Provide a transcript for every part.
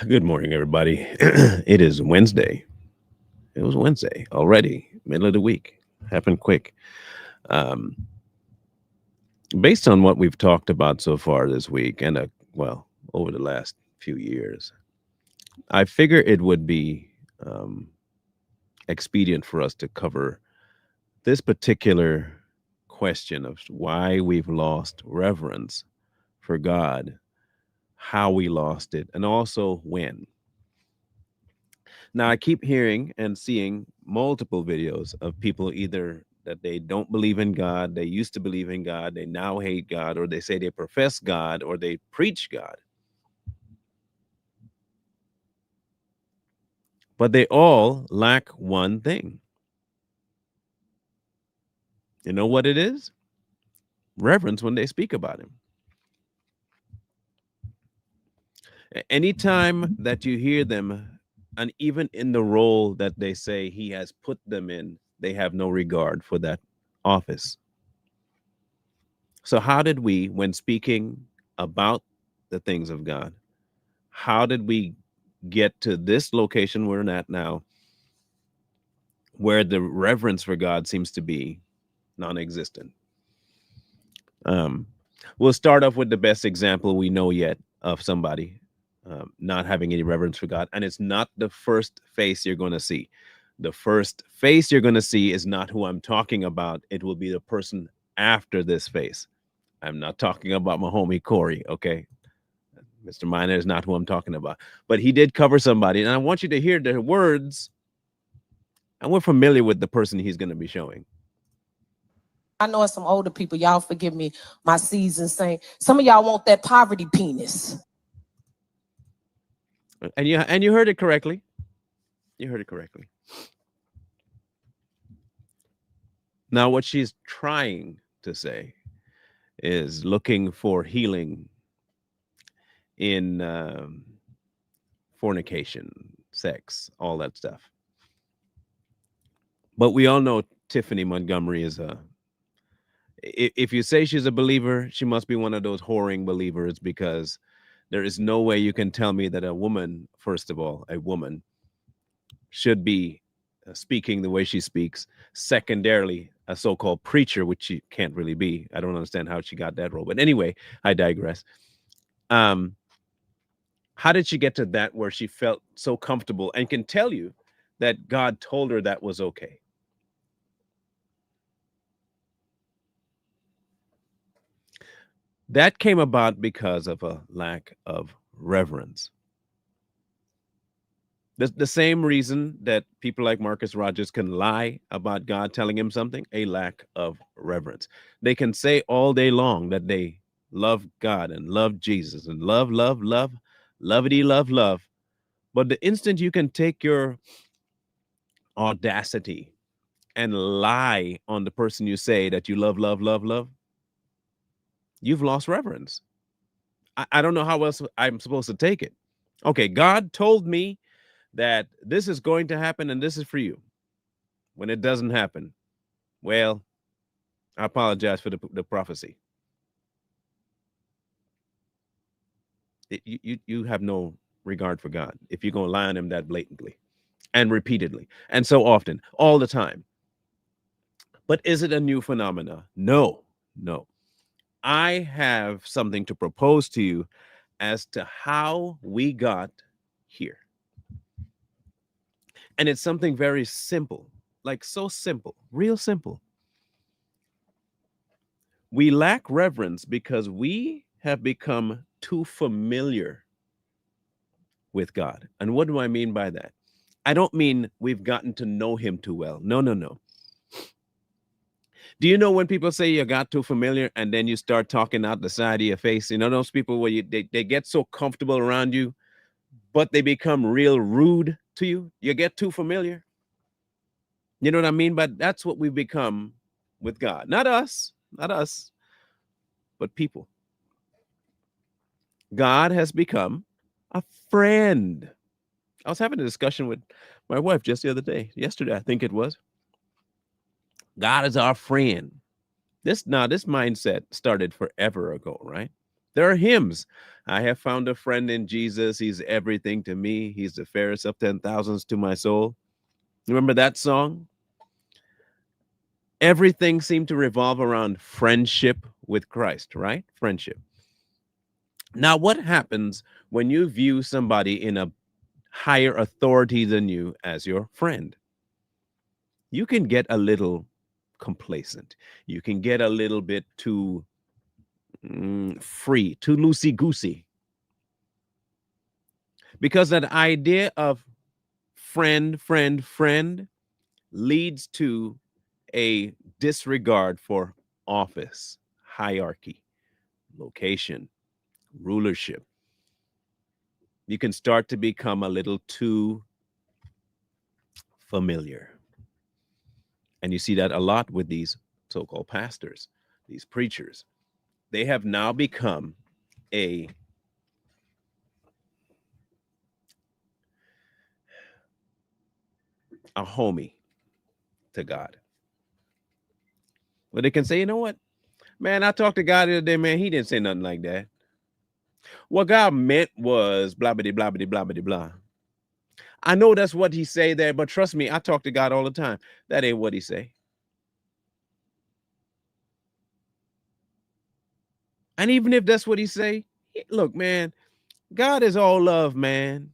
Good morning, everybody. It is Wednesday. It was Wednesday already, middle of the week. Happened quick. Um, Based on what we've talked about so far this week and, over the last few years, I figure it would be um, expedient for us to cover this particular question of why we've lost reverence for God, how we lost it, and also when. Now, I keep hearing and seeing multiple videos of people either that they don't believe in God, they used to believe in God, they now hate God, or they say they profess God, or they preach God. But they all lack one thing. You know what it is? Reverence when they speak about Him. Anytime that you hear them, and even in the role that they say He has put them in, they have no regard for that office. So, how did we, when speaking about the things of God, how did we get to this location we're at now, where the reverence for God seems to be non existent? Um, we'll start off with the best example we know yet of somebody not having any reverence for God. And it's not the first face you're going to see. The first face you're going to see is not who I'm talking about, it will be the person after this face. I'm not talking about my homie Corey, okay? Mr. Miner is not who I'm talking about, but he did cover somebody, and I want you to hear the words. And we're familiar with the person he's going to be showing. I know it's some older people. Y'all forgive me, my seasoned saying. Some of y'all want that poverty penis. And you heard it correctly. You heard it correctly. Now, what she's trying to say is looking for healing in fornication, sex, all that stuff. But we all know Tiffany Montgomery is if you say she's a believer, she must be one of those whoring believers, because there is no way you can tell me that a woman, first of all, a woman should be speaking the way she speaks. Secondarily, a so-called preacher, which she can't really be. I don't understand how she got that role. But anyway, I digress. Um, how did she get to that where she felt so comfortable and can tell you that God told her that was okay? That came about because of a lack of reverence. The same reason that people like Marcus Rogers can lie about God telling him something, a lack of reverence. They can say all day long that they love God and love Jesus and love, love, love, lovety, love, love. But the instant you can take your audacity and lie on the person you say that you love, love, love, love, you've lost reverence. I don't know how else I'm supposed to take it. Okay, God told me that this is going to happen and this is for you. When it doesn't happen, well, I apologize for the prophecy. You have no regard for God if you're going to lie on him that blatantly and repeatedly and so often, all the time. But is it a new phenomena? No, no. I have something to propose to you as to how we got here. And it's something very simple, like so simple, real simple. We lack reverence because we have become too familiar with God. And what do I mean by that? I don't mean we've gotten to know him too well. No, no, no. Do you know when people say you got too familiar and then you start talking out the side of your face? You know, those people where they get so comfortable around you, but they become real rude to you. You get too familiar. You know what I mean? But that's what we've become with God. Not us, but people. God has become a friend. I was having a discussion with my wife just the other day, yesterday, I think it was. God is our friend. This mindset started forever ago, right? There are hymns. I have found a friend in Jesus. He's everything to me. He's the fairest of 10,000s to my soul. Remember that song? Everything seemed to revolve around friendship with Christ, right? Friendship. Now, what happens when you view somebody in a higher authority than you as your friend? You can get a little complacent. You can get a little bit too free, too loosey goosey, because that idea of friend leads to a disregard for office, hierarchy, location, rulership. You can start to become a little too familiar. And you see that a lot with these so called pastors, these preachers. They have now become a homie to God. Where they can say, you know what? Man, I talked to God the other day, man. He didn't say nothing like that. What God meant was blah, blah, blah, blah, blah, blah, blah. I know that's what he say there, but trust me, I talk to God all the time. That ain't what he say. And even if that's what he say, look, man, God is all love, man.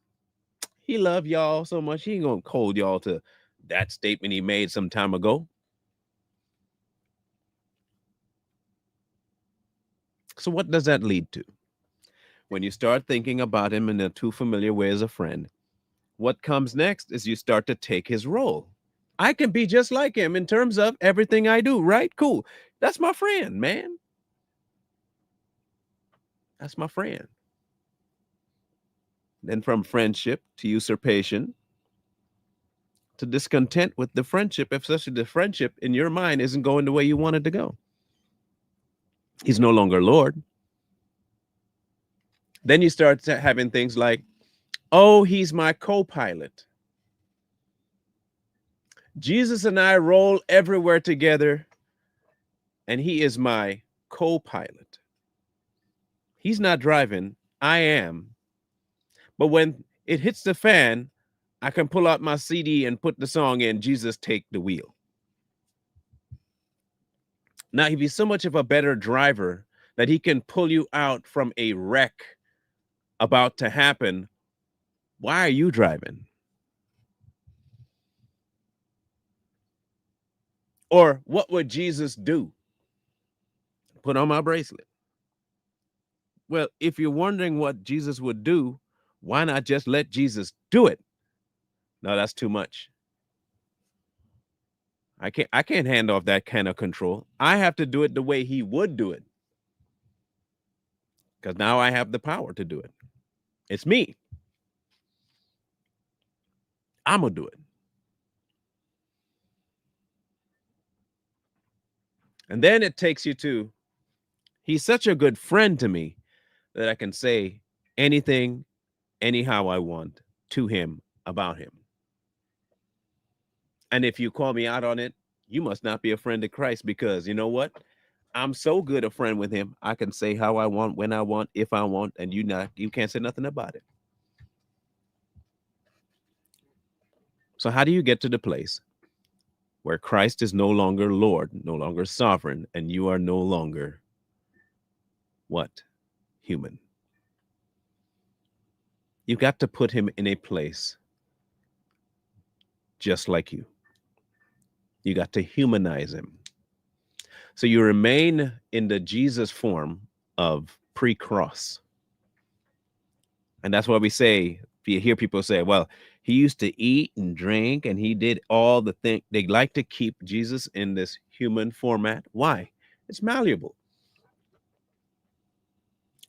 He love y'all so much. He ain't gonna hold y'all to that statement he made some time ago. So what does that lead to? When you start thinking about him in a too familiar way as a friend, what comes next is you start to take his role. I can be just like him in terms of everything I do, right? Cool. That's my friend, man. That's my friend. Then from friendship to usurpation to discontent with the friendship, especially the friendship in your mind isn't going the way you want it to go. He's no longer Lord. Then you start having things like, oh, he's my co pilot. Jesus and I roll everywhere together, and he is my co pilot. He's not driving, I am. But when it hits the fan, I can pull out my CD and put the song in, Jesus Take the Wheel. Now, if he's so much of a better driver that he can pull you out from a wreck about to happen, why are you driving? Or what would Jesus do? Put on my bracelet. Well, if you're wondering what Jesus would do, why not just let Jesus do it? No, that's too much. I can't hand off that kind of control. I have to do it the way he would do it. Because now I have the power to do it. It's me. I'm gonna do it. And then it takes you to, he's such a good friend to me that I can say anything, anyhow I want to him about him. And if you call me out on it, you must not be a friend of Christ, because you know what? I'm so good a friend with him. I can say how I want, when I want, if I want, and you can't say nothing about it. So how do you get to the place where Christ is no longer Lord, no longer sovereign, and you are no longer what? Human. You got to put him in a place just like you. You got to humanize him. So you remain in the Jesus form of pre-cross. And that's why we say, you hear people say, well, he used to eat and drink and he did all the things. They like to keep Jesus in this human format. Why? It's malleable.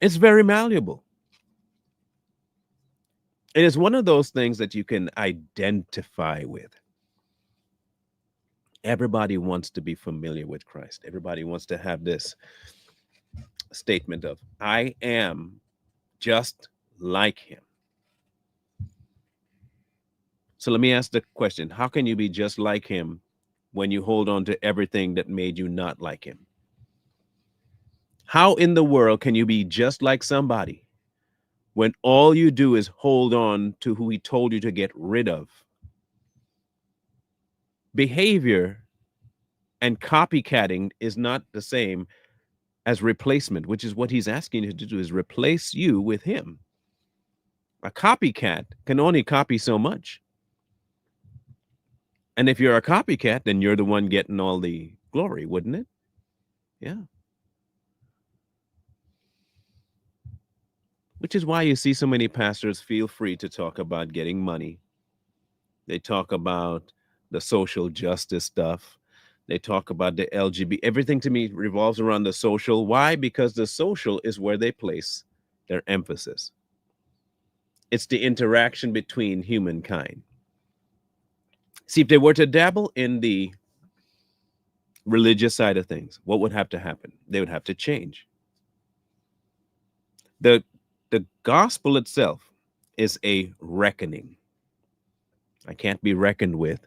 It's very malleable. It is one of those things that you can identify with. Everybody wants to be familiar with Christ. Everybody wants to have this statement of, I am just like him. So let me ask the question, how can you be just like him when you hold on to everything that made you not like him? How in the world can you be just like somebody when all you do is hold on to who he told you to get rid of? Behavior and copycatting is not the same as replacement, which is what he's asking you to do, is replace you with him. A copycat can only copy so much. And if you're a copycat, then you're the one getting all the glory, wouldn't it? Yeah. Which is why you see so many pastors feel free to talk about getting money. They talk about the social justice stuff. They talk about the LGBT. Everything to me revolves around the social. Why? Because the social is where they place their emphasis. It's the interaction between humankind. See, if they were to dabble in the religious side of things, what would have to happen? They would have to change. The the gospel itself is a reckoning. I can't be reckoned with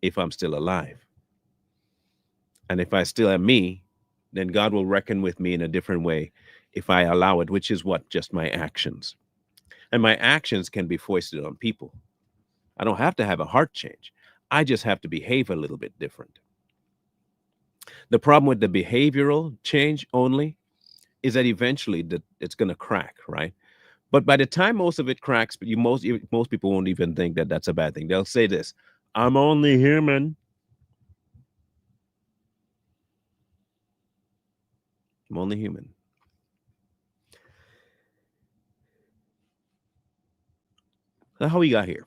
if I'm still alive. And if I still am me, then God will reckon with me in a different way if I allow it, which is what? Just my actions. And my actions can be foisted on people. I don't have to have a heart change. I just have to behave a little bit different. The problem with the behavioral change only is that eventually it's going to crack, right? But by the time most of it cracks, most people won't even think that that's a bad thing. They'll say this: "I'm only human. I'm only human." That's how we got here.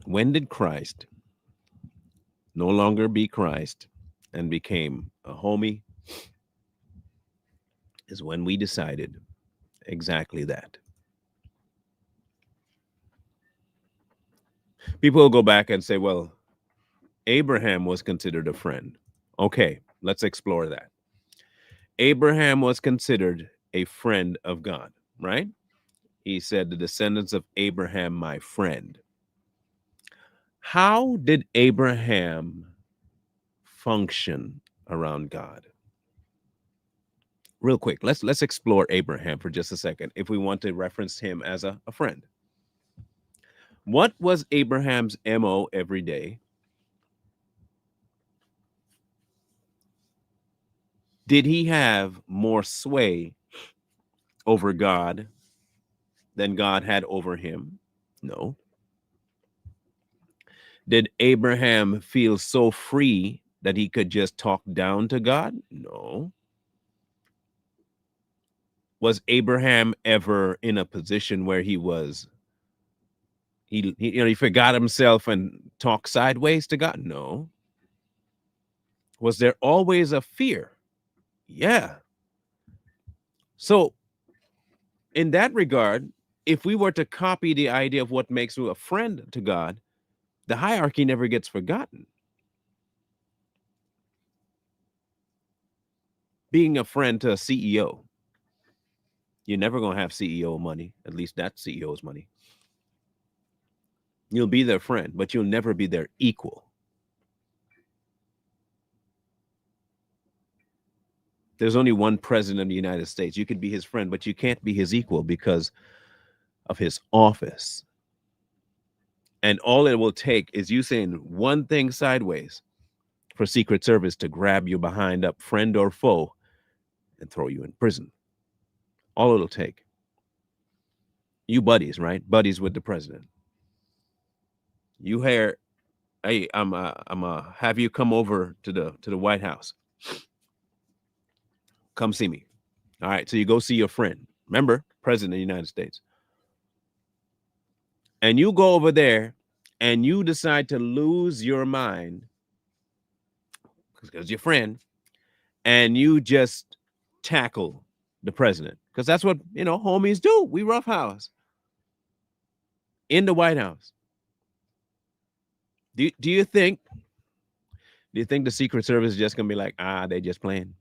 When did Christ no longer be Christ and became a homie? Is when we decided exactly that. People will go back and say, "Well, Abraham was considered a friend." Okay, let's explore that. Abraham was considered a friend of God, right? He said, "The descendants of Abraham, my friend." How did Abraham function around God? Real quick, let's explore Abraham for just a second if we want to reference him as a friend. What was Abraham's MO every day? Did he have more sway over God than God had over him? No. Did Abraham feel so free that he could just talk down to God? No. Was Abraham ever in a position where he forgot himself and talked sideways to God? No. Was there always a fear? Yeah. So in that regard, if we were to copy the idea of what makes you a friend to God, the hierarchy never gets forgotten. Being a friend to a CEO, you're never going to have CEO money, at least that CEO's money. You'll be their friend, but you'll never be their equal. There's only one president of the United States. You could be his friend, but you can't be his equal because of his office. And all it will take is you saying one thing sideways for Secret Service to grab you behind up, friend or foe, and throw you in prison. All it'll take. You buddies, right? Buddies with the president. You hear, "Hey, I'm have you come over to the White House. Come see me." All right, so you go see your friend. Remember, president of the United States. And you go over there and you decide to lose your mind because your friend, and you just tackle the president because that's what homies do. We roughhouse in the White House. Do you think the Secret Service is just gonna be like, they just playing?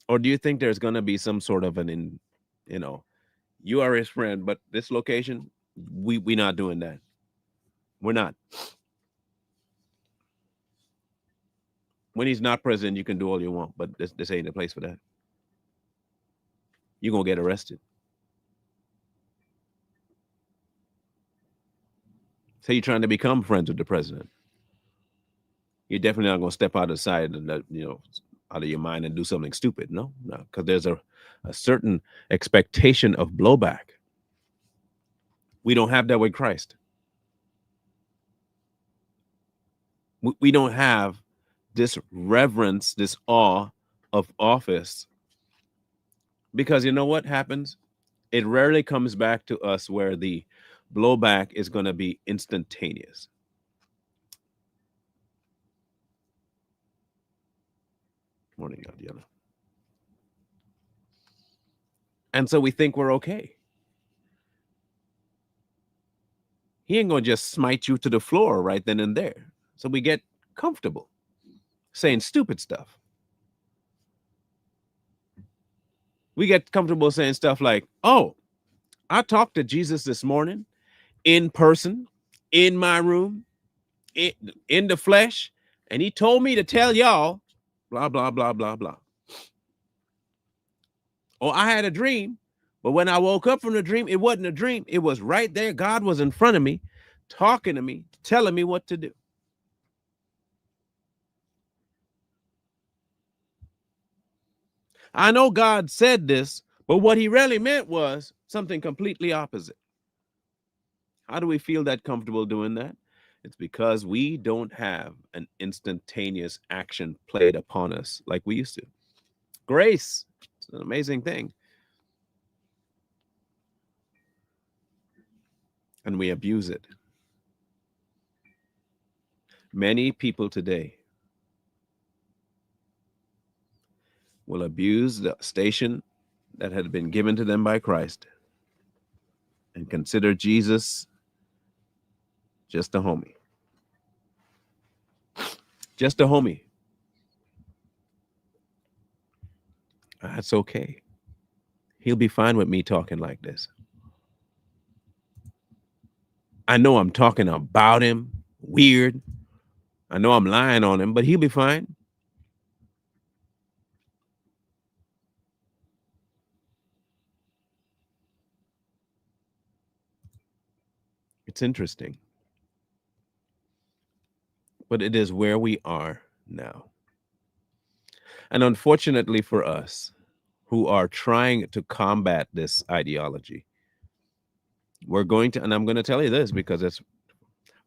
Or do you think there's gonna be some sort of you know, you are his friend, but this location, we not doing that. We're not. When he's not president, you can do all you want, but this ain't the place for that. You're going to get arrested. Say you're trying to become friends with the president. You're definitely not going to step out of the side and out of your mind and do something stupid. No, no, because there's a certain expectation of blowback. We don't have that with Christ. We don't have this reverence, this awe of office, because you know what happens? It rarely comes back to us where the blowback is going to be instantaneous. Morning, Adiana. And so we think we're okay. He ain't going to just smite you to the floor right then and there. So we get comfortable saying stupid stuff. We get comfortable saying stuff like, oh, I talked to Jesus this morning in person, in my room, in the flesh, and he told me to tell y'all, blah, blah, blah, blah, blah. Or I had a dream, but when I woke up from the dream, it wasn't a dream. It was right there. God was in front of me, talking to me, telling me what to do. I know God said this, but what he really meant was something completely opposite. How do we feel that comfortable doing that? It's because we don't have an instantaneous action played upon us like we used to. Grace, it's an amazing thing. And we abuse it. Many people today will abuse the station that had been given to them by Christ and consider Jesus just a homie. Just a homie. That's okay. He'll be fine with me talking like this. I know I'm talking about him weird. I know I'm lying on him, but he'll be fine. It's interesting. But it is where we are now. And unfortunately for us, who are trying to combat this ideology, we're going to, and I'm going to tell you this because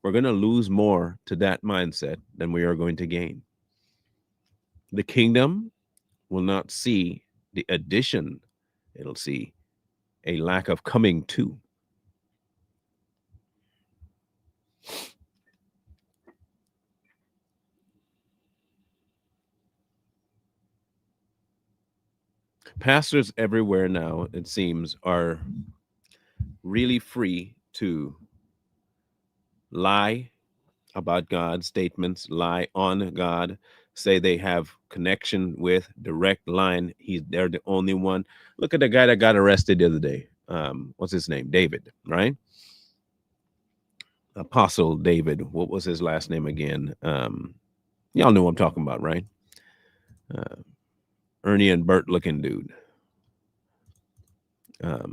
we're going to lose more to that mindset than we are going to gain. The kingdom will not see the addition, it'll see a lack of coming to. Pastors everywhere now, it seems, are really free to lie about God, statements, lie on God, say they have connection with, direct line. They're the only one. Look at the guy that got arrested the other day. What's his name? David, right? Apostle David. What was his last name again? Y'all know what I'm talking about, right? Ernie and Bert looking dude. Oh,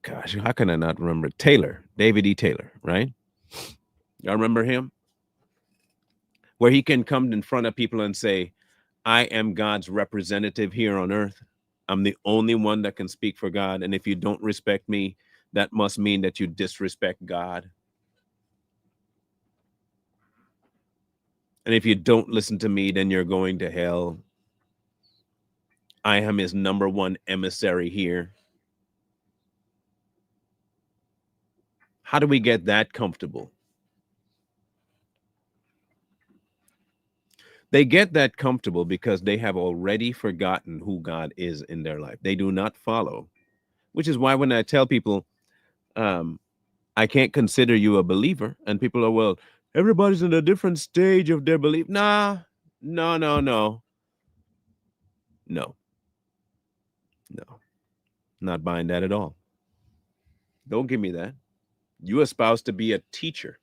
gosh, how can I not remember? Taylor, David E. Taylor, right? Y'all remember him? Where he can come in front of people and say, I am God's representative here on earth. I'm the only one that can speak for God. And if you don't respect me, that must mean that you disrespect God. And if you don't listen to me, then you're going to hell. I am his number one emissary here. How do we get that comfortable? They get that comfortable because they have already forgotten who God is in their life. They do not follow, which is why when I tell people, I can't consider you a believer, and people are, well, everybody's in a different stage of their belief. Nah, no, no, no. No, no, not buying that at all. Don't give me that. You espouse to be a teacher.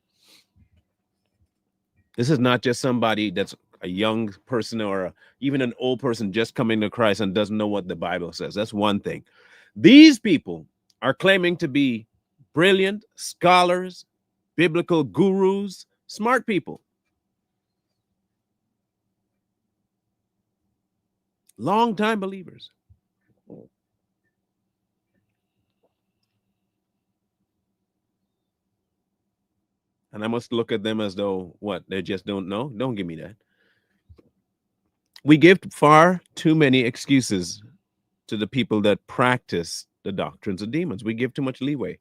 This is not just somebody that's a young person or even an old person just coming to Christ and doesn't know what the Bible says. That's one thing. These people are claiming to be brilliant scholars, biblical gurus, smart people, long-time believers. And I must look at them as though, what, they just don't know? Don't give me that. We give far too many excuses to the people that practice the doctrines of demons. We give too much leeway.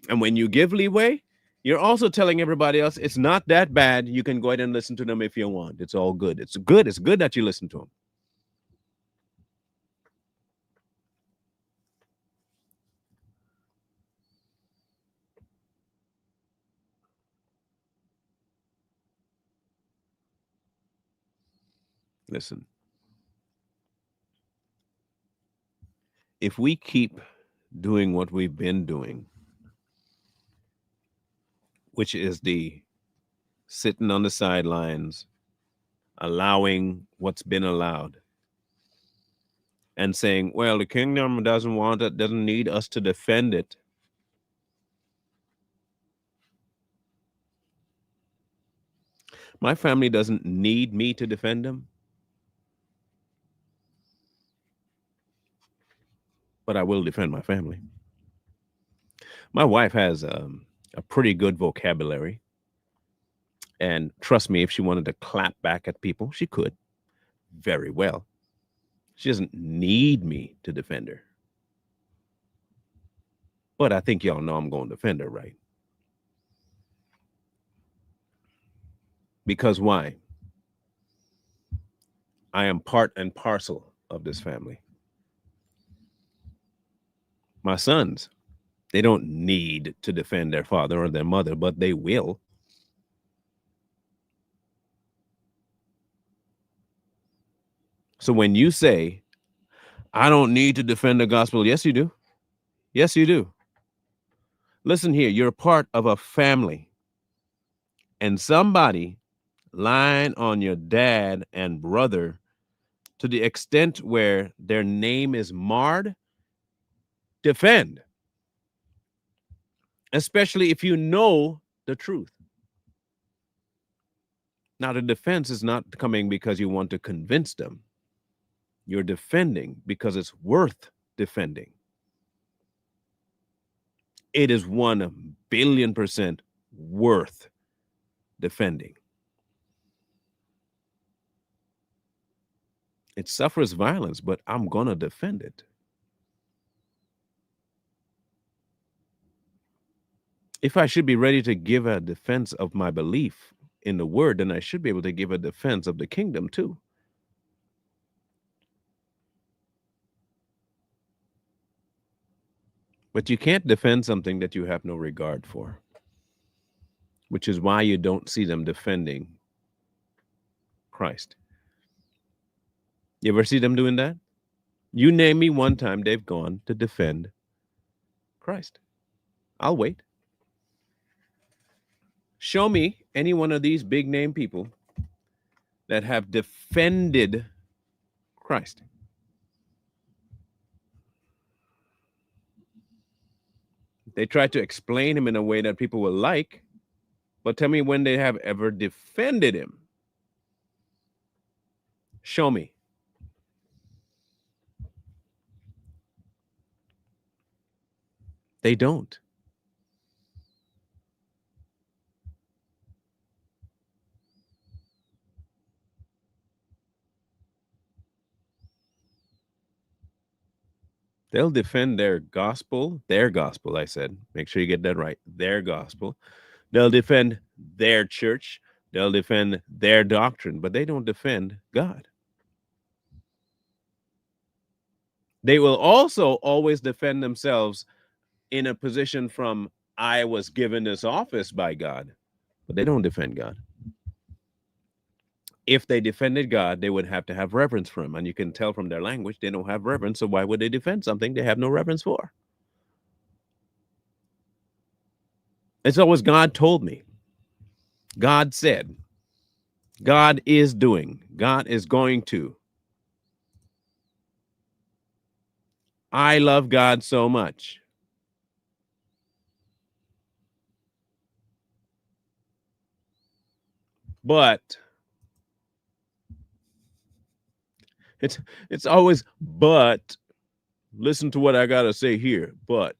And when you give leeway, you're also telling everybody else it's not that bad. You can go ahead and listen to them if you want. It's all good. It's good. It's good that you listen to them. Listen, if we keep doing what we've been doing, which is the sitting on the sidelines, allowing what's been allowed, and saying, well, the kingdom doesn't want it, doesn't need us to defend it. My family doesn't need me to defend them, but I will defend my family. My wife has a pretty good vocabulary. And trust me, if she wanted to clap back at people, she could very well. She doesn't need me to defend her. But I think y'all know I'm going to defend her, right? Because why? I am part and parcel of this family. My sons, they don't need to defend their father or their mother, but they will. So when you say, I don't need to defend the gospel, yes, you do. Yes, you do. Listen here, you're part of a family, and somebody lying on your dad and brother to the extent where their name is marred, defend, especially if you know the truth. Now, the defense is not coming because you want to convince them. You're defending because it's worth defending. It is 1 billion% worth defending. It suffers violence, but I'm going to defend it. If I should be ready to give a defense of my belief in the word, then I should be able to give a defense of the kingdom too. But you can't defend something that you have no regard for, which is why you don't see them defending Christ. You ever see them doing that? You name me one time they've gone to defend Christ. I'll wait. Show me any one of these big name people that have defended Christ. They try to explain him in a way that people will like, but tell me when they have ever defended him. Show me. They don't. They'll defend their gospel, I said. Make sure you get that right. Their gospel. They'll defend their church. They'll defend their doctrine, but they don't defend God. They will also always defend themselves in a position from, I was given this office by God, but they don't defend God. If they defended God, they would have to have reverence for him. And you can tell from their language, they don't have reverence. So why would they defend something they have no reverence for? It's always God told me. God said. God is doing. God is going to. I love God so much. But it's it's always but. Listen to what I got to say here. But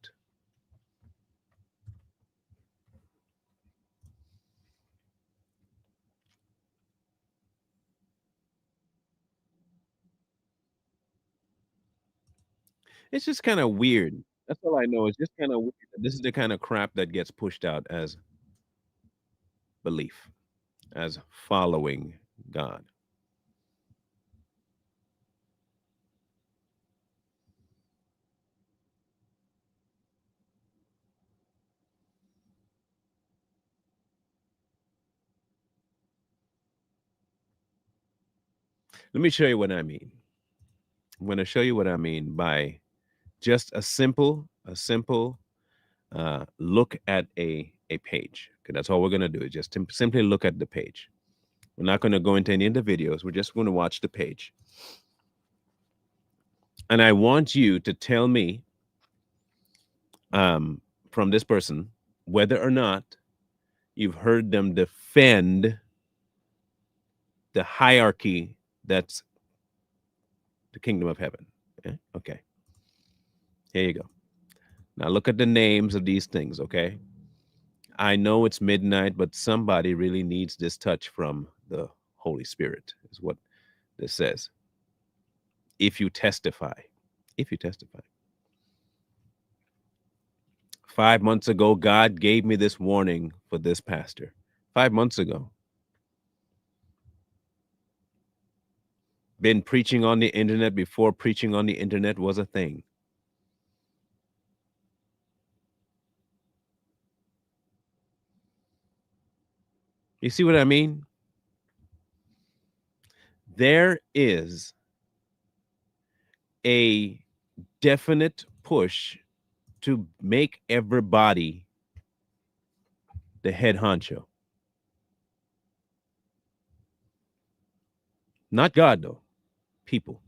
it's just kind of weird. That's all I know. It's just kind of weird. This is the kind of crap that gets pushed out as belief, as following God. Let me show you what I mean. I'm going to show you what I mean by just a simple look at a page. Okay, that's all we're going to do is just simply look at the page. We're not going to go into any of the videos. We're just going to watch the page. And I want you to tell me from this person whether or not you've heard them defend the hierarchy that's the kingdom of heaven. Yeah? Okay. Here you go. Now look at the names of these things, okay? I know it's midnight, but somebody really needs this touch from the Holy Spirit, is what this says. If you testify, if you testify. 5 months ago, God gave me this warning for this pastor. 5 months ago. Been preaching on the internet before preaching on the internet was a thing. You see what I mean? There is a definite push to make everybody the head honcho. Not God, though, people.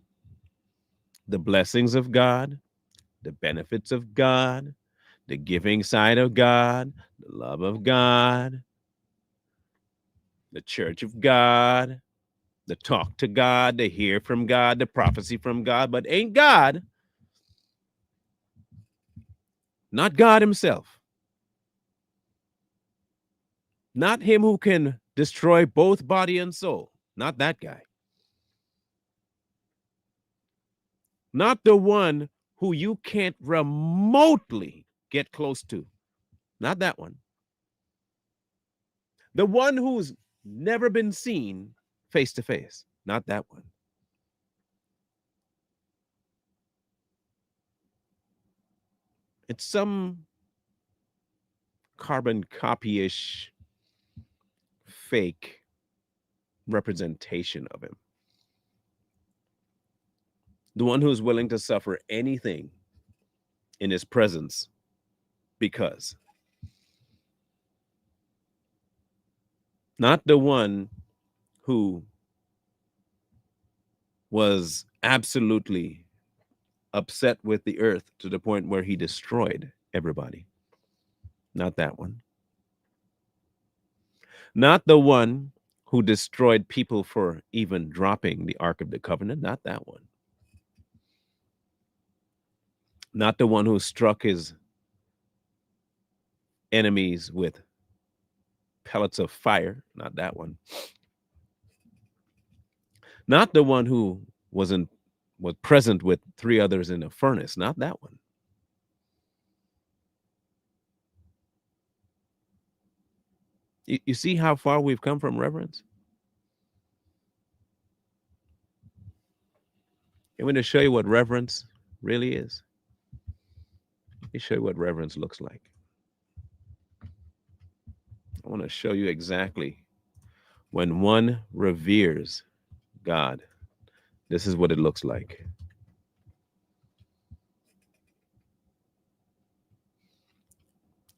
The blessings of God, the benefits of God, the giving side of God, the love of God, the church of God, the talk to God, the hear from God, the prophecy from God, but ain't God, not God Himself, not Him who can destroy both body and soul, not that guy, not the one who you can't remotely get close to, not that one, the one who's never been seen face to face, not that one. It's some carbon copy-ish fake representation of him. The one who's willing to suffer anything in his presence because. Not the one who was absolutely upset with the earth to the point where he destroyed everybody. Not that one. Not the one who destroyed people for even dropping the Ark of the Covenant. Not that one. Not the one who struck his enemies with pellets of fire. Not that one. Not the one who was present with three others in a furnace. Not that one. You see how far we've come from reverence? I'm going to show you what reverence really is. Let me show you what reverence looks like. I want to show you exactly when one reveres God. This is what it looks like.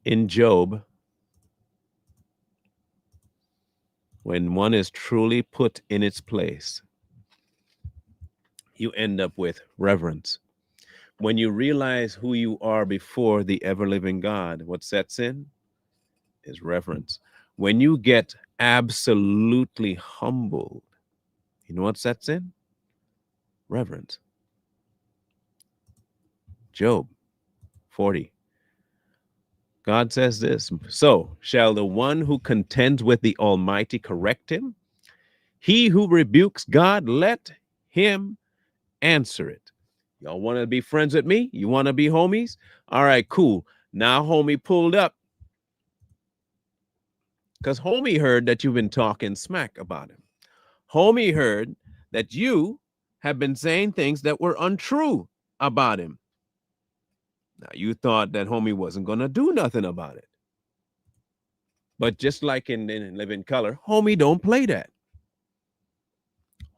In Job, When one is truly put in its place, you end up with reverence. When you realize who you are before the ever living God, what sets in is reverence. When you get absolutely humbled, you know what sets in? Reverence. Job 40. God says this: so shall the one who contends with the Almighty correct him? He who rebukes God, let him answer it. Y'all want to be friends with me? You want to be homies? All right, cool. Now, homie pulled up because homie heard that you've been talking smack about him. Homie heard that you have been saying things that were untrue about him. Now, you thought that homie wasn't going to do nothing about it. But just like in Living Color, homie don't play that.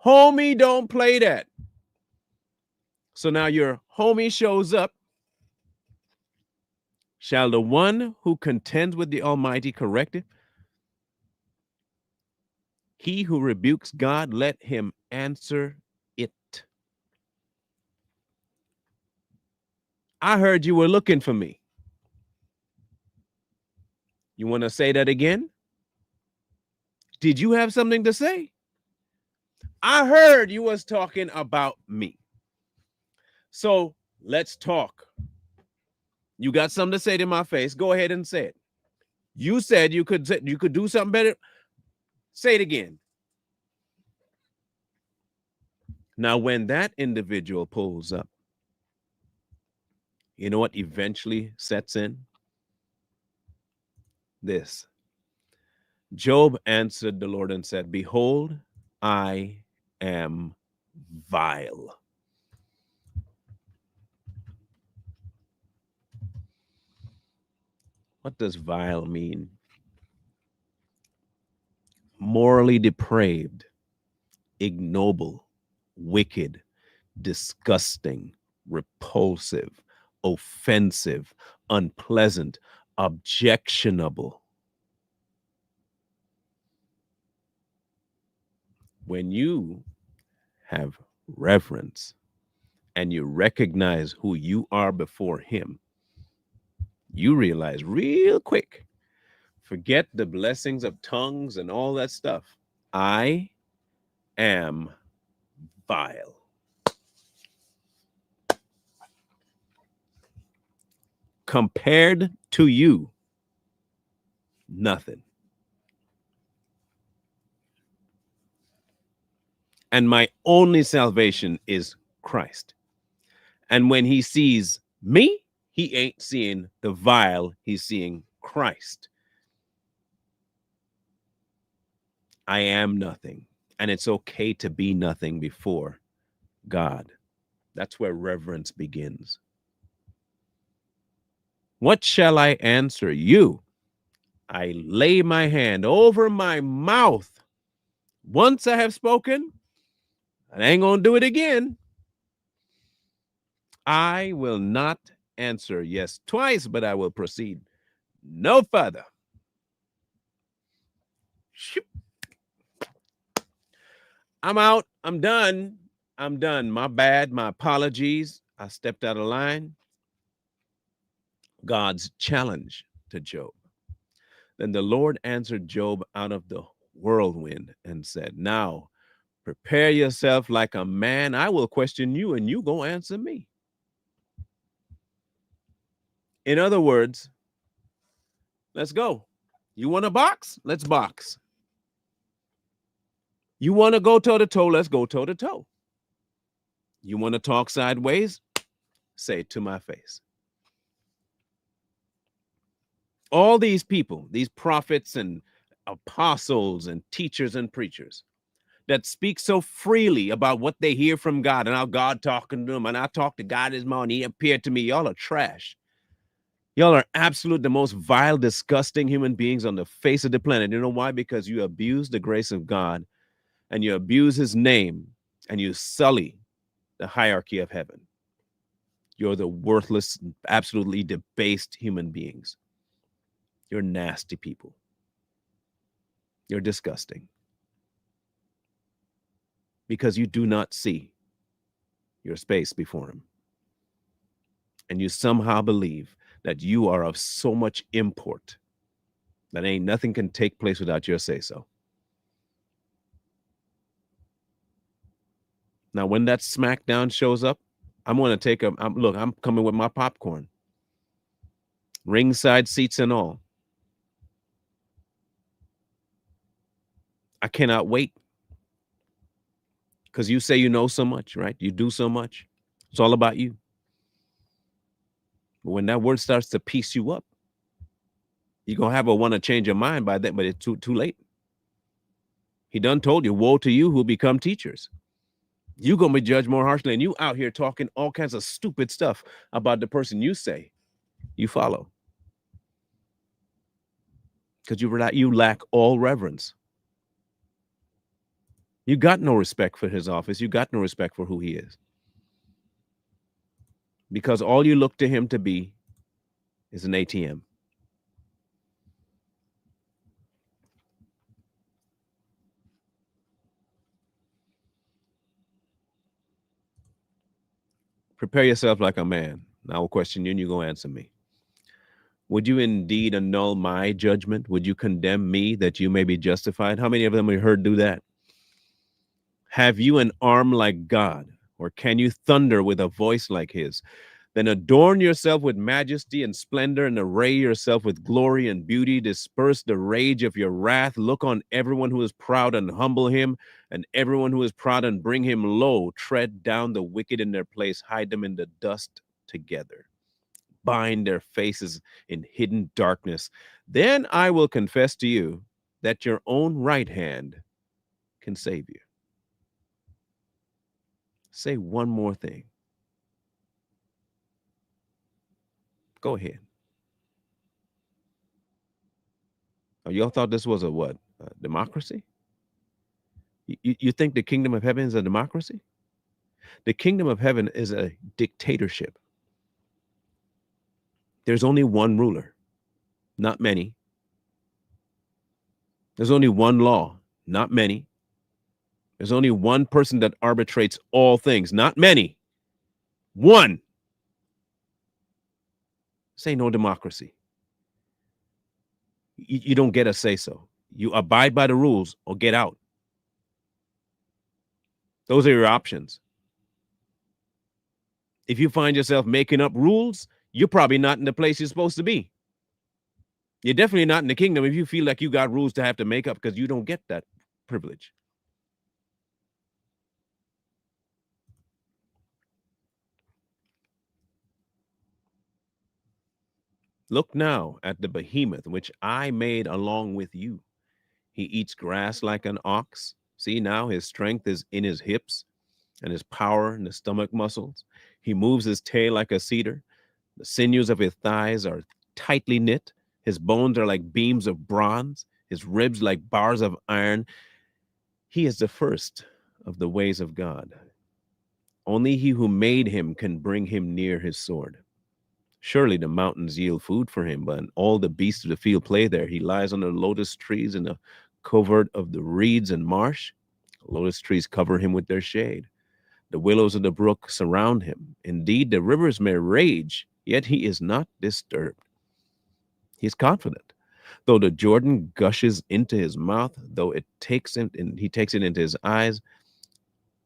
Homie don't play that. So now your homie shows up. Shall the one who contends with the Almighty correct it? He who rebukes God, let him answer it. I heard you were looking for me. You want to say that again? Did you have something to say? I heard you was talking about me. So let's talk. You got something to say to my face. Go ahead and say it. You said you could do something better. Say it again. Now, when that individual pulls up, you know what eventually sets in? This. Job answered the Lord and said, behold, I am vile. What does vile mean? Morally depraved, ignoble, wicked, disgusting, repulsive, offensive, unpleasant, objectionable. When you have reverence and you recognize who you are before him, you realize real quick, forget the blessings of tongues and all that stuff. I am vile. Compared to you, nothing. And my only salvation is Christ. And when he sees me, he ain't seeing the vile, he's seeing Christ. I am nothing. And it's okay to be nothing before God. That's where reverence begins. What shall I answer you? I lay my hand over my mouth. Once I have spoken, I ain't going to do it again. I will not answer yes twice, but I will proceed no further. I'm out. I'm done. I'm done. My bad. My apologies. I stepped out of line. God's challenge to Job. Then the Lord answered Job out of the whirlwind and said, now prepare yourself like a man. I will question you and you go answer me. In other words, let's go. You want to box? Let's box. You want to go toe to toe? Let's go toe to toe. You want to talk sideways? Say it to my face. All these people, these prophets and apostles and teachers and preachers that speak so freely about what they hear from God and how God talking to them, and I talked to God this morning, he appeared to me. Y'all are trash. Y'all are absolute, the most vile, disgusting human beings on the face of the planet. You know why? Because you abuse the grace of God and you abuse his name and you sully the hierarchy of heaven. You're the worthless, absolutely debased human beings. You're nasty people. You're disgusting. because you do not see your space before him. And you somehow believe that you are of so much import that ain't nothing can take place without your say so. Now, when that smackdown shows up, I'm going to take a look. I'm coming with my popcorn, ringside seats and all. I cannot wait because you say you know so much, right? You do so much. It's all about you. But when that word starts to piece you up, you're gonna have a want to change your mind by then, but it's too late. He done told you, woe to you who become teachers. You gonna be judged more harshly, and you out here talking all kinds of stupid stuff about the person you say you follow. Because you lack all reverence. You got no respect for his office. You got no respect for who he is. Because all you look to him to be is an ATM. Prepare yourself like a man. And I will question you and you go answer me. Would you indeed annul my judgment? Would you condemn me that you may be justified? How many of them we heard do that? Have you an arm like God? Or can you thunder with a voice like his? Then adorn yourself with majesty and splendor, and array yourself with glory and beauty. Disperse the rage of your wrath. Look on everyone who is proud and humble him, and everyone who is proud and bring him low. Tread down the wicked in their place, hide them in the dust together. Bind their faces in hidden darkness. Then I will confess to you that your own right hand can save you. Say one more thing. Go ahead. Oh, y'all thought this was a what? A democracy? You think the kingdom of heaven is a democracy? The kingdom of heaven is a dictatorship. There's only one ruler, not many. There's only one law, not many. There's only one person that arbitrates all things, not many. One. Say no democracy. You don't get a say so. You abide by the rules or get out. Those are your options. If you find yourself making up rules, you're probably not in the place you're supposed to be. You're definitely not in the kingdom if you feel like you got rules to have to make up because you don't get that privilege. Look now at the behemoth which I made along with you. He eats grass like an ox. See now his strength is in his hips and his power in the stomach muscles. He moves his tail like a cedar. The sinews of his thighs are tightly knit. His bones are like beams of bronze, his ribs like bars of iron. He is the first of the ways of God. Only he who made him can bring him near his sword. Surely the mountains yield food for him, but all the beasts of the field play there. He lies under lotus trees in the covert of the reeds and marsh. Lotus trees cover him with their shade. The willows of the brook surround him. Indeed, the rivers may rage, yet he is not disturbed. He is confident. Though the Jordan gushes into his mouth, though it takes him and he takes it into his eyes,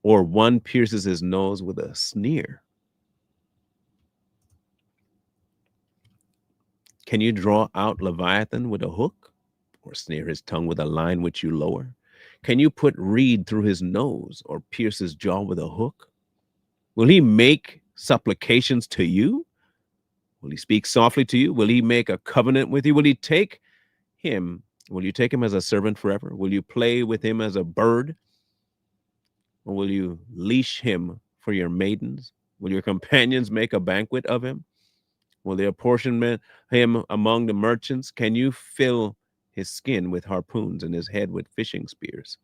or one pierces his nose with a sneer. Can you draw out Leviathan with a hook, or snare his tongue with a line which you lower? Can you put reed through his nose, or pierce his jaw with a hook? Will he make supplications to you? Will he speak softly to you? Will he make a covenant with you? Will he take him? Will you take him as a servant forever? Will you play with him as a bird? Or will you leash him for your maidens? Will your companions make a banquet of him? Will they apportion him among the merchants? Can you fill his skin with harpoons and his head with fishing spears?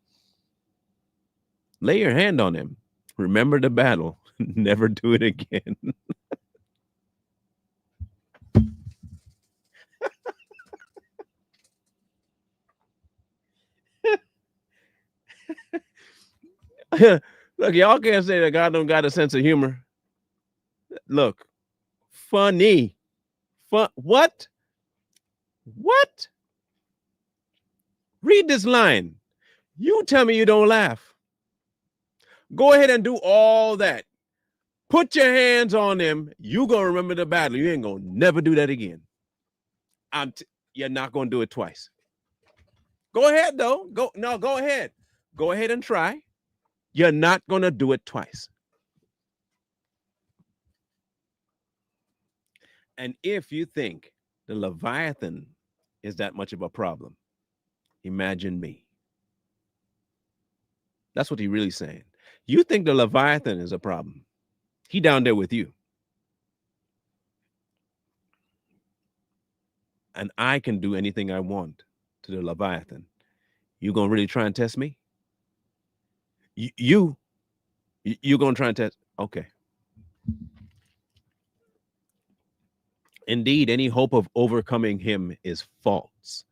Lay your hand on him. Remember the battle. Never do it again. Look, y'all can't say that God don't got a sense of humor. Look, funny. What? What? Read this line. You tell me you don't laugh. Go ahead and do all that. Put your hands on them. You gonna remember the battle. You ain't gonna never do that again. You're not gonna do it twice. Go ahead though. Go ahead. Go ahead and try. You're not gonna do it twice. And if you think the Leviathan is that much of a problem, imagine me. That's what he's really saying. You think the Leviathan is a problem. He down there with you. And I can do anything I want to the Leviathan. You gonna really try and test me? You you gonna try and test? Okay. Indeed, any hope of overcoming him is false.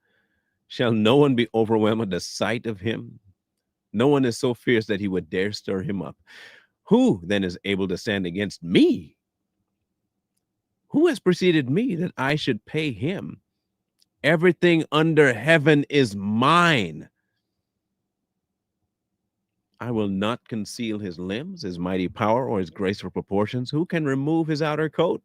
Shall no one be overwhelmed at the sight of him? No one is so fierce that he would dare stir him up. Who then is able to stand against me? Who has preceded me that I should pay him? Everything under heaven is mine. I will not conceal his limbs, his mighty power, or his graceful proportions. Who can remove his outer coat?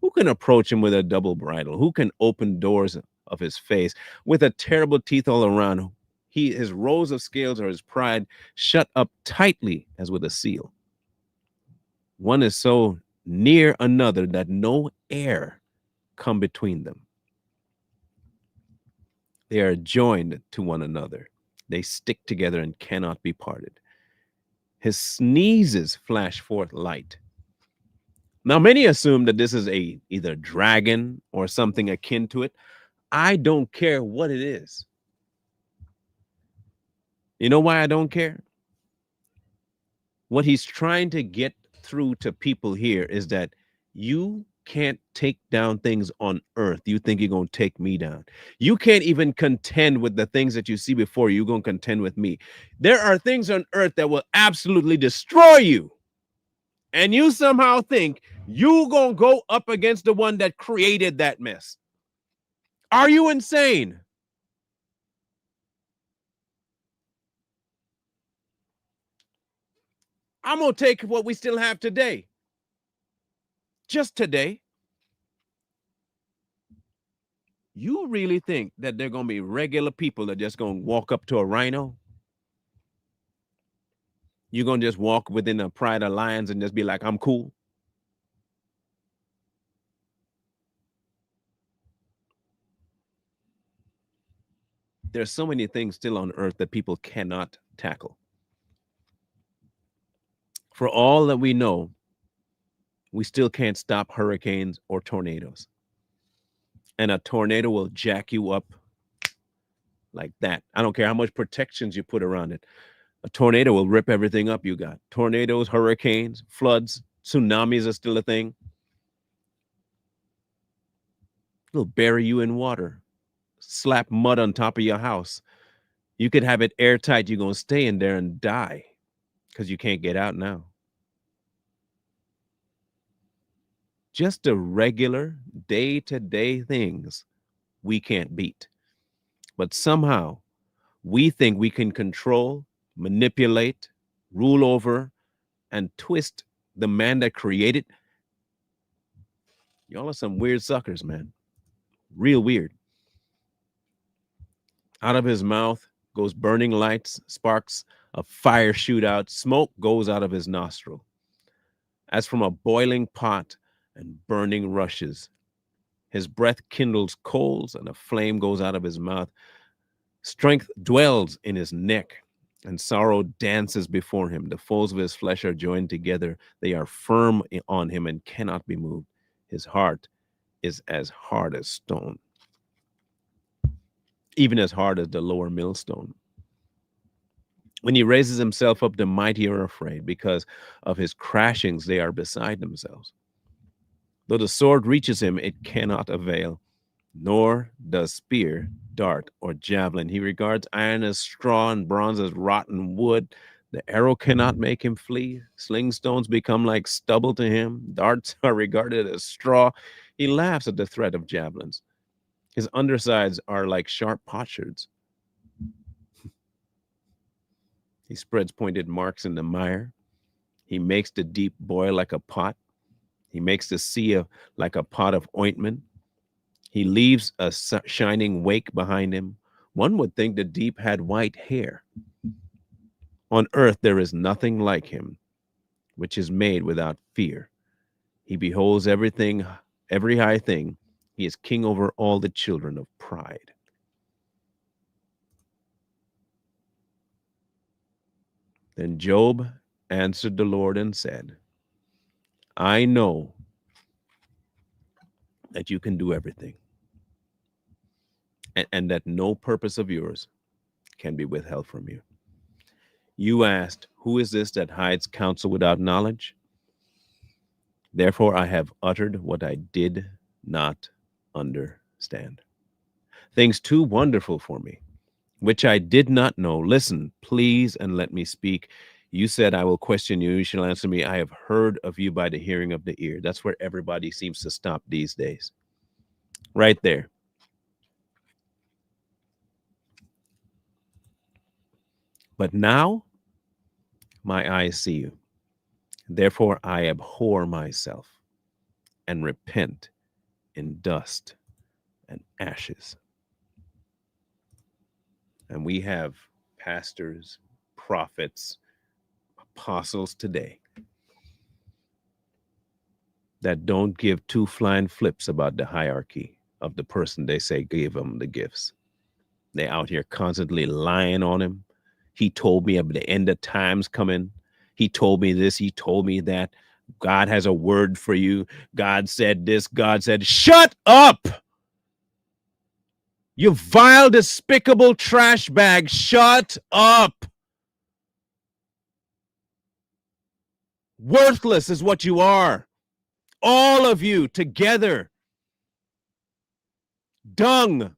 Who can approach him with a double bridle? Who can open doors of his face with a terrible teeth all around? His rows of scales are his pride, shut up tightly as with a seal. One is so near another that no air come between them. They are joined to one another. They stick together and cannot be parted. His sneezes flash forth light. Now, many assume that this is a either dragon or something akin to it. I don't care what it is. You know why I don't care? What he's trying to get through to people here is that you can't take down things on earth. You think you're going to take me down. You can't even contend with the things that you see before you. You're going to contend with me. There are things on earth that will absolutely destroy you. And you somehow think you going to go up against the one that created that mess. Are you insane? I'm going to take what we still have today. Just today. You really think that they're going to be regular people that are just going to walk up to a rhino? You're going to just walk within a pride of lions and just be like, I'm cool? There's so many things still on earth that people cannot tackle. For all that we know, we still can't stop hurricanes or tornadoes. And a tornado will jack you up like that. I don't care how much protections you put around it. A tornado will rip everything up you got. Tornadoes, hurricanes, floods, tsunamis are still a thing. It'll bury you in water, slap mud on top of your house. You could have it airtight. You're going to stay in there and die because you can't get out now. Just the regular day-to-day things we can't beat. But somehow we think we can control, manipulate, rule over, and twist the man that created. Y'all are some weird suckers, man. Real weird. Out of his mouth goes burning lights, sparks of fire shoot out, smoke goes out of his nostril. As from a boiling pot and burning rushes. His breath kindles coals, and a flame goes out of his mouth. Strength dwells in his neck, and sorrow dances before him. The folds of his flesh are joined together. They are firm on him and cannot be moved. His heart is as hard as stone, even as hard as the lower millstone. When he raises himself up, the mighty are afraid. Because of his crashings, they are beside themselves. Though the sword reaches him, it cannot avail, nor does spear, dart, or javelin. He regards iron as straw and bronze as rotten wood. The arrow cannot make him flee. Sling stones become like stubble to him. Darts are regarded as straw. He laughs at the threat of javelins. His undersides are like sharp potsherds. He spreads pointed marks in the mire. He makes the deep boil like a pot. He makes the sea like a pot of ointment. He leaves a shining wake behind him. One would think the deep had white hair. On earth there is nothing like him, which is made without fear. He beholds everything, every high thing. He is king over all the children of pride. Then Job answered the Lord and said, I know that you can do everything, and that no purpose of yours can be withheld from you. You asked, who is this that hides counsel without knowledge? Therefore, I have uttered what I did not understand. Things too wonderful for me, which I did not know. Listen, please, and let me speak. You said, I will question you. You shall answer me. I have heard of you by the hearing of the ear. That's where everybody seems to stop these days. Right there. But now my eyes see you. Therefore, I abhor myself and repent in dust and ashes. And we have pastors, prophets, apostles today that don't give two flying flips about the hierarchy of the person they say gave them the gifts. They out here constantly lying on him. He told me of the end of times coming. He told me this. He told me that. God has a word for you. God said this. God said, shut up. You vile, despicable trash bag. Shut up. Worthless is what you are. All of you together. Dung.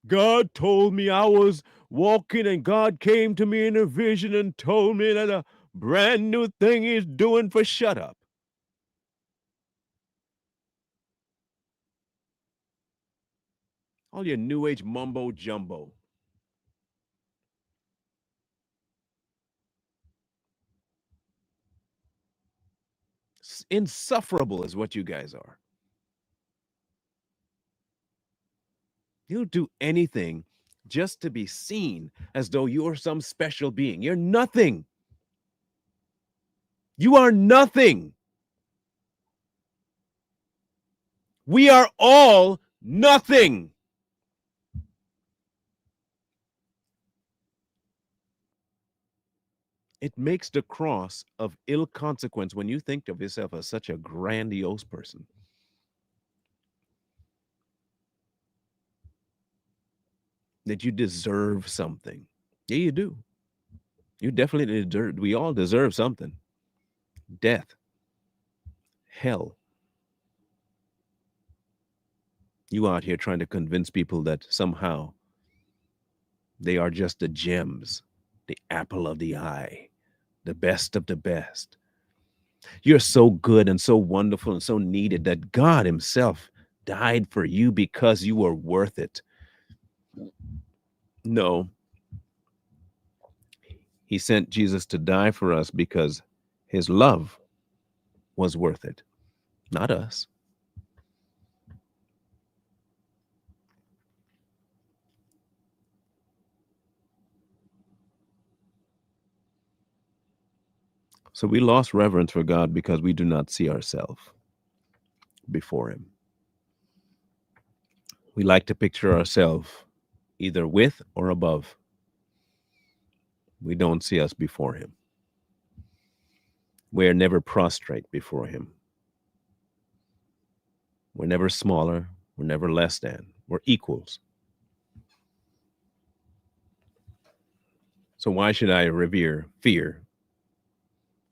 God told me I was walking, and God came to me in a vision and told me that a brand new thing He's doing. For shut up. All your new age mumbo jumbo. Insufferable is what you guys are. You'll do anything just to be seen as though you're some special being. You're nothing. You are nothing. We are all nothing. It makes the cross of ill consequence when you think of yourself as such a grandiose person. That you deserve something. Yeah, you do. You definitely deserve, we all deserve something. Death, hell. You out here trying to convince people that somehow they are just the gems, the apple of the eye, the best of the best. You're so good and so wonderful and so needed that God Himself died for you because you were worth it. No, He sent Jesus to die for us because His love was worth it, not us. So we lost reverence for God because we do not see ourselves before Him. We like to picture ourselves either with or above. We don't see us before Him. We are never prostrate before Him. We're never smaller. We're never less than. We're equals. So why should I revere, fear,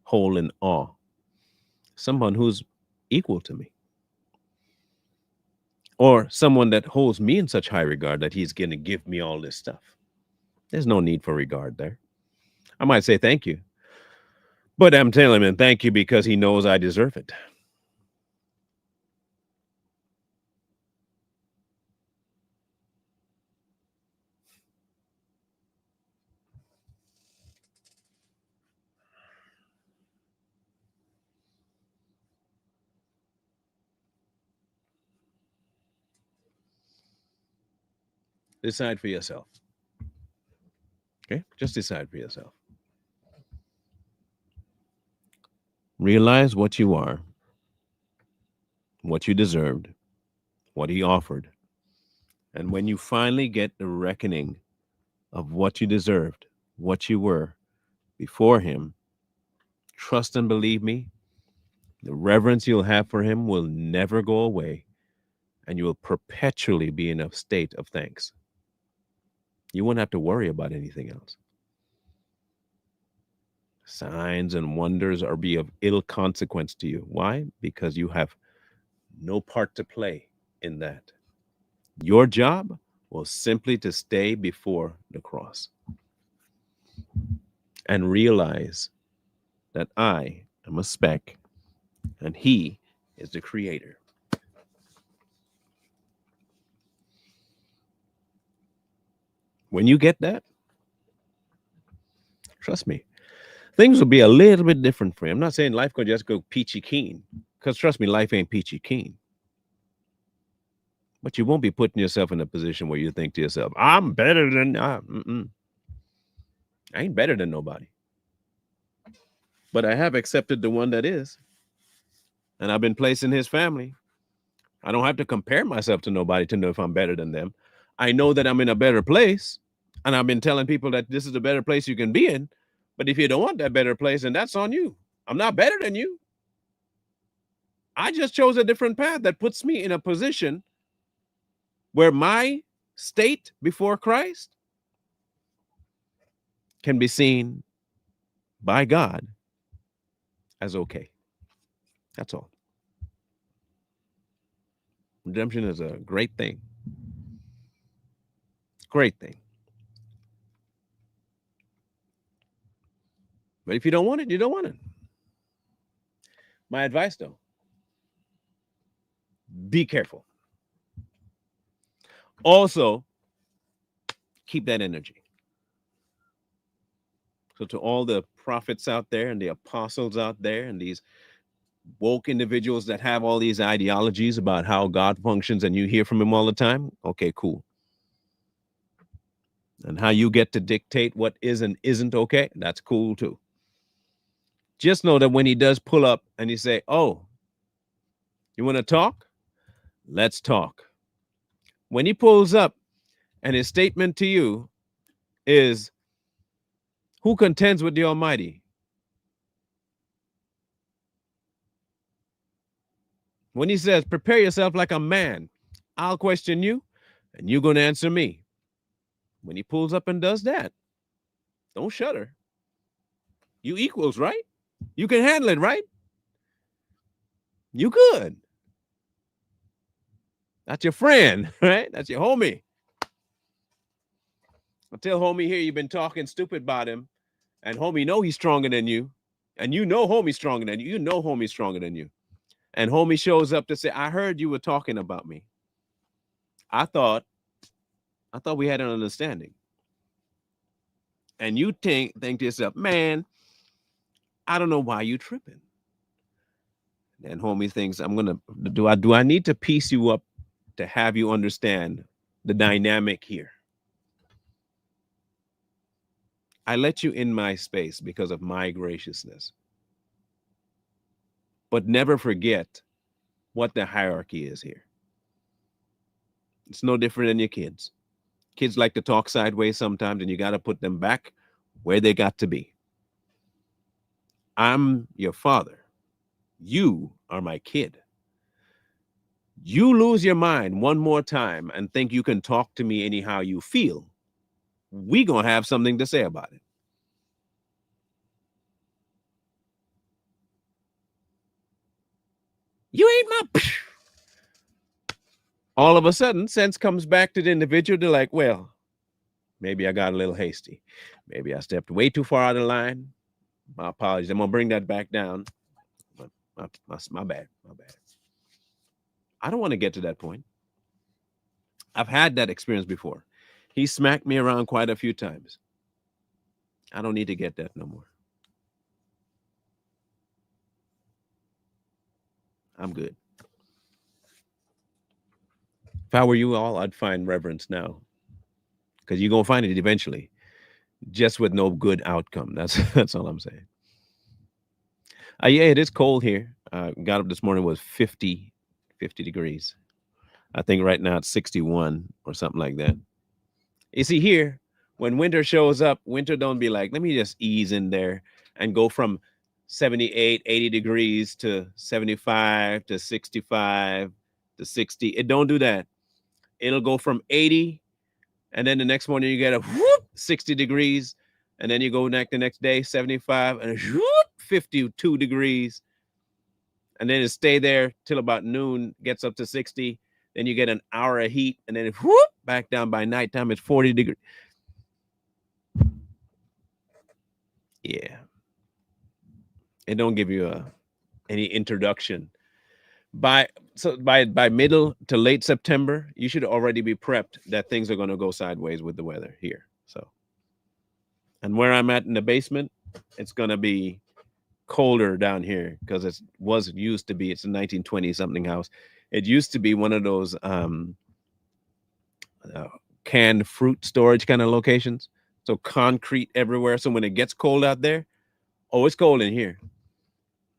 hold in awe someone who's equal to me? or someone that holds me in such high regard that he's going to give me all this stuff. There's no need for regard there. I might say thank you, but I'm telling him thank you because he knows I deserve it. Decide for yourself. Okay? Just decide for yourself. Realize what you are, what you deserved, what he offered. And when you finally get the reckoning of what you deserved, what you were before him, trust and believe me, the reverence you'll have for him will never go away, and you will perpetually be in a state of thanks. You won't have to worry about anything else. Signs and wonders are be of ill consequence to you. Why? Because you have no part to play in that. Your job was simply to stay before the cross and realize that I am a speck and he is the creator. When you get that, trust me, things will be a little bit different for you. I'm not saying life could just go peachy keen, because trust me, life ain't peachy keen. But you won't be putting yourself in a position where you think to yourself, I'm better than, I ain't better than nobody. But I have accepted the one that is, and I've been placed in his family. I don't have to compare myself to nobody to know if I'm better than them. I know that I'm in a better place, and I've been telling people that this is a better place you can be in. But if you don't want that better place, then that's on you. I'm not better than you. I just chose a different path that puts me in a position where my state before Christ can be seen by God as okay. That's all. Redemption is a great thing. Great thing. But if you don't want it, you don't want it. My advice, though, be careful. Also, keep that energy. So, to all the prophets out there and the apostles out there and these woke individuals that have all these ideologies about how God functions and you hear from him all the time, okay, cool. And how you get to dictate what is and isn't okay, that's cool too. Just know that when he does pull up and he say, oh, you want to talk? Let's talk. When he pulls up and his statement to you is, who contends with the Almighty? When he says, prepare yourself like a man, I'll question you and you're going to answer me. When he pulls up and does that, don't shudder. You equals, right? You can handle it, right? You good. That's your friend, right? That's your homie. Until homie here, you've been talking stupid about him, and homie know he's stronger than you, and you know homie's stronger than you. You know homie's stronger than you. And homie shows up to say, I heard you were talking about me. I thought we had an understanding. And you think to yourself, man, I don't know why you tripping. And homie thinks, I'm gonna do I need to piece you up to have you understand the dynamic here? I let you in my space because of my graciousness. But never forget what the hierarchy is here. It's no different than your kids. Kids like to talk sideways sometimes, and you got to put them back where they got to be. I'm your father. You are my kid. You lose your mind one more time and think you can talk to me anyhow you feel, we gonna have something to say about it. You ain't my All of a sudden, sense comes back to the individual. They're like, well, maybe I got a little hasty. Maybe I stepped way too far out of line. My apologies. I'm going to bring that back down. My bad. My bad. I don't want to get to that point. I've had that experience before. He smacked me around quite a few times. I don't need to get that no more. I'm good. If I were you all, I'd find reverence now, because you're going to find it eventually, just with no good outcome. That's all I'm saying. Yeah, it is cold here. Got up this morning, was 50 degrees. I think right now it's 61 or something like that. You see, here, when winter shows up, winter don't be like, let me just ease in there and go from 78, 80 degrees to 75 to 65 to 60. It don't do that. It'll go from 80, and then the next morning you get a whoop, 60 degrees, and then you go back the next day, 75, and whoop, 52 degrees. And then it stay there till about noon, gets up to 60. Then you get an hour of heat, and then it whoop, back down by nighttime. It's 40 degrees. Yeah. It don't give you any introduction. By middle to late September, you should already be prepped that things are going to go sideways with the weather here. So, and where I'm at in the basement, it's going to be colder down here because it used to be, it's a 1920 something house. It used to be one of those canned fruit storage kind of locations. So concrete everywhere. So when it gets cold out there, oh, it's cold in here.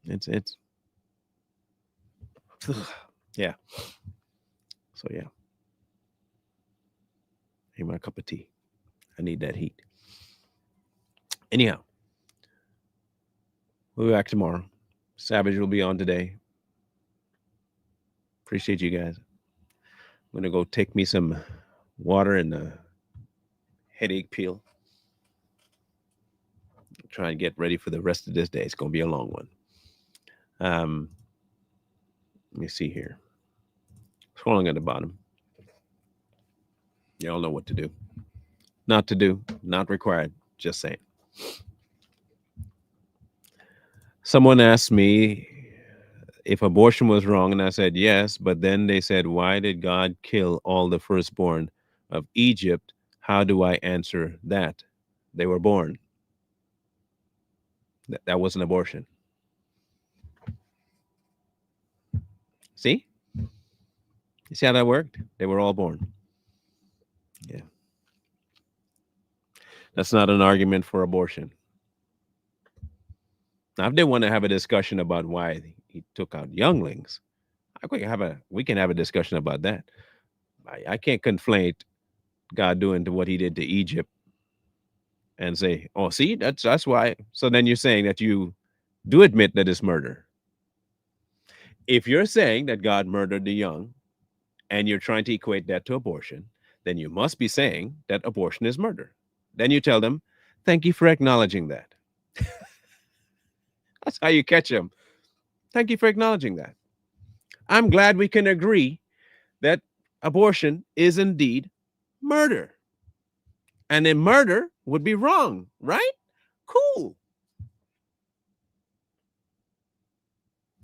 It's yeah. So yeah. Hey, my cup of tea. I need that heat. Anyhow, we'll be back tomorrow. Savage will be on today. Appreciate you guys. I'm gonna go take me some water and a headache pill. Try and get ready for the rest of this day. It's gonna be a long one. Let me see here. Scrolling at the bottom. Y'all know what to do. Not to do, not required. Just saying. Someone asked me if abortion was wrong, and I said yes, but then they said, why did God kill all the firstborn of Egypt? How do I answer that? They were born. That was an abortion. See? You see how that worked? They were all born. Yeah. That's not an argument for abortion. Now, if they want to have a discussion about why he took out younglings, we can have a discussion about that. I can't conflate God doing to what he did to Egypt and say, oh, see, that's why. So then you're saying that you do admit that it's murder. If you're saying that God murdered the young and you're trying to equate that to abortion, then you must be saying that abortion is murder. Then you tell them, thank you for acknowledging that. That's how you catch them. Thank you for acknowledging that. I'm glad we can agree that abortion is indeed murder. And then murder would be wrong, right? Cool.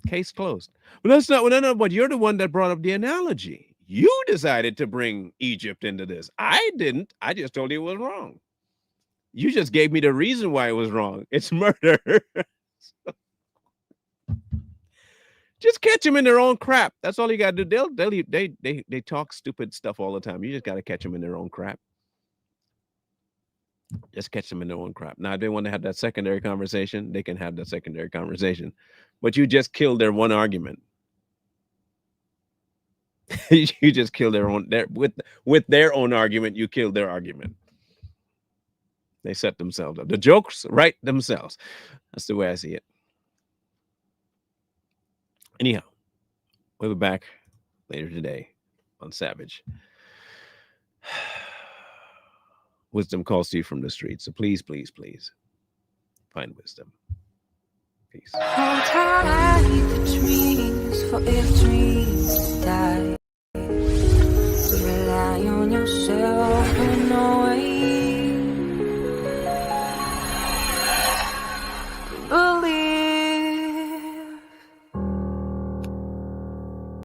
Case closed. Well, that's not, no, but you're the one that brought up the analogy. You decided to bring Egypt into this. I didn't. I just told you it was wrong. You just gave me the reason why it was wrong. It's murder. Just catch them in their own crap. That's all you got to do. They talk stupid stuff all the time. You just got to catch them in their own crap. Just catch them in their own crap. Now, if they want to have that secondary conversation, they can have that secondary conversation. But you just killed their one argument. You just killed with their own argument. You killed their argument. They set themselves up. The jokes write themselves. That's the way I see it. Anyhow, we'll be back later today on Savage. Wisdom calls to you from the streets. So please, please, please find wisdom. Peace. Hold tight the dreams, for if dreams die.